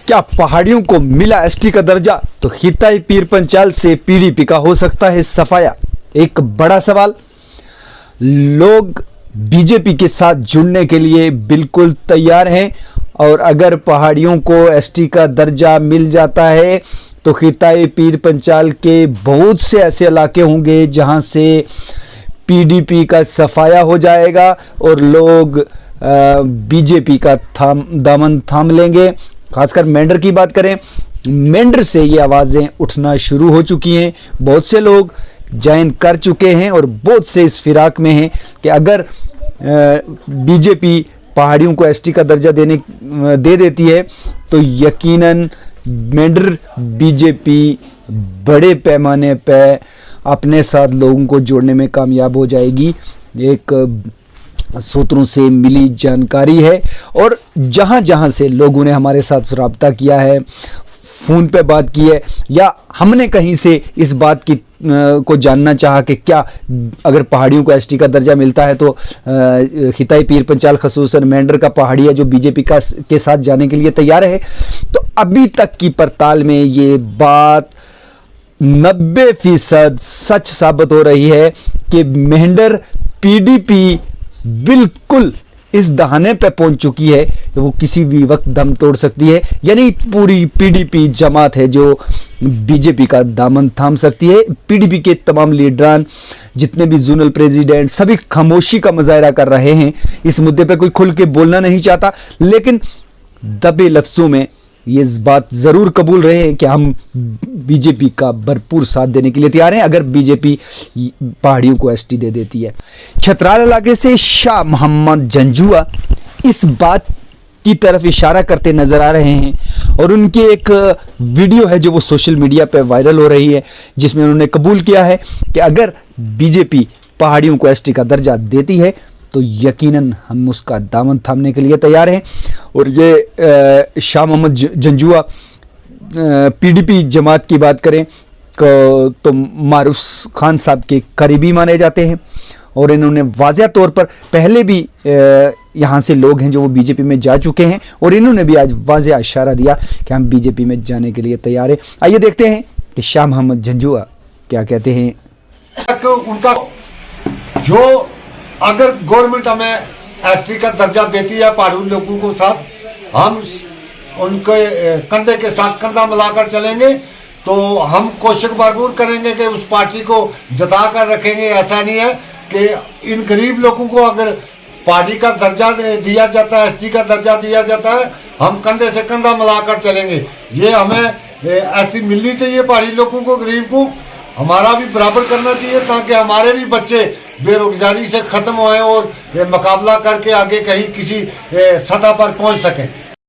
क्या पहाड़ियों को मिला एसटी का दर्जा तो हिताई पीर पंचाल से पीडीपी का हो सकता है सफाया? एक बड़ा सवाल। लोग बीजेपी के साथ जुड़ने के लिए बिल्कुल तैयार हैं और अगर पहाड़ियों को एसटी का दर्जा मिल जाता है तो हिताई पीर पंचाल के बहुत से ऐसे इलाके होंगे जहां से पीडीपी का सफाया हो जाएगा और लोग बीजेपी का दामन थाम लेंगे। खासकर मेंढर की बात करें, मेंढर से ये आवाज़ें उठना शुरू हो चुकी हैं। बहुत से लोग ज्वाइन कर चुके हैं और बहुत से इस फिराक में हैं कि अगर बीजेपी पहाड़ियों को एसटी का दर्जा दे देती है तो यकीनन मेंढर बीजेपी बड़े पैमाने पर अपने साथ लोगों को जोड़ने में कामयाब हो जाएगी। एक सूत्रों से मिली जानकारी है और जहां जहां से लोगों ने हमारे साथ रब्ता किया है, फ़ोन पे बात की है या हमने कहीं से इस बात की को जानना चाहा कि क्या अगर पहाड़ियों को एसटी का दर्जा मिलता है तो हिताई पीर पंचाल खसूसन मेंढर का पहाड़िया जो बीजेपी के साथ जाने के लिए तैयार है, तो अभी तक की पड़ताल में ये बात 90% सच साबित हो रही है कि मेंढर पीडीपी बिल्कुल इस दहाने पे पहुंच चुकी है कि वो किसी भी वक्त दम तोड़ सकती है। यानी पूरी पीडीपी जमात है जो बीजेपी का दामन थाम सकती है। पीडीपी के तमाम लीडरान, जितने भी जोनल प्रेसिडेंट, सभी खामोशी का मुजाहरा कर रहे हैं। इस मुद्दे पे कोई खुल के बोलना नहीं चाहता, लेकिन दबे लफ्जों में ये बात जरूर कबूल रहे हैं कि हम बीजेपी का भरपूर साथ देने के लिए तैयार हैं अगर बीजेपी पहाड़ियों को एसटी दे देती है। छतराल इलाके से शाह मोहम्मद जंजुआ इस बात की तरफ इशारा करते नजर आ रहे हैं और उनकी एक वीडियो है जो वो सोशल मीडिया पे वायरल हो रही है, जिसमें उन्होंने कबूल किया है कि अगर बीजेपी पहाड़ियों को एसटी का दर्जा देती है तो यकीनन हम उसका दामन थामने के लिए तैयार हैं। और ये शाह मोहम्मद जंजुआ पीडीपी जमात की बात करें तो मारूफ खान साहब के करीबी माने जाते हैं और इन्होंने वाज़ेह तौर पर पहले भी यहाँ से लोग हैं जो वो बीजेपी में जा चुके हैं और इन्होंने भी आज वाज़ेह इशारा दिया कि हम बीजेपी में जाने के लिए तैयार हैं। आइए देखते हैं कि शाह मोहम्मद जंजुआ क्या कहते हैं। उनका जो अगर गवर्नमेंट हमें एसटी का दर्जा देती है पहाड़ी लोगों को साथ, हम उनके कंधे के साथ कंधा मिलाकर चलेंगे तो हम कोशिश भरपूर करेंगे कि उस पार्टी को जता कर रखेंगे। ऐसा नहीं है कि इन गरीब लोगों को अगर पार्टी का दर्जा दिया जाता है, एसटी का दर्जा दिया जाता है, हम कंधे से कंधा मिलाकर चलेंगे। ये हमें एसटी मिलनी चाहिए पहाड़ी लोगों को, गरीब को हमारा भी बराबर करना चाहिए ताकि हमारे भी बच्चे बेरोजगारी से ख़त्म होएं और मुकाबला करके आगे कहीं किसी सतह पर पहुंच सकें।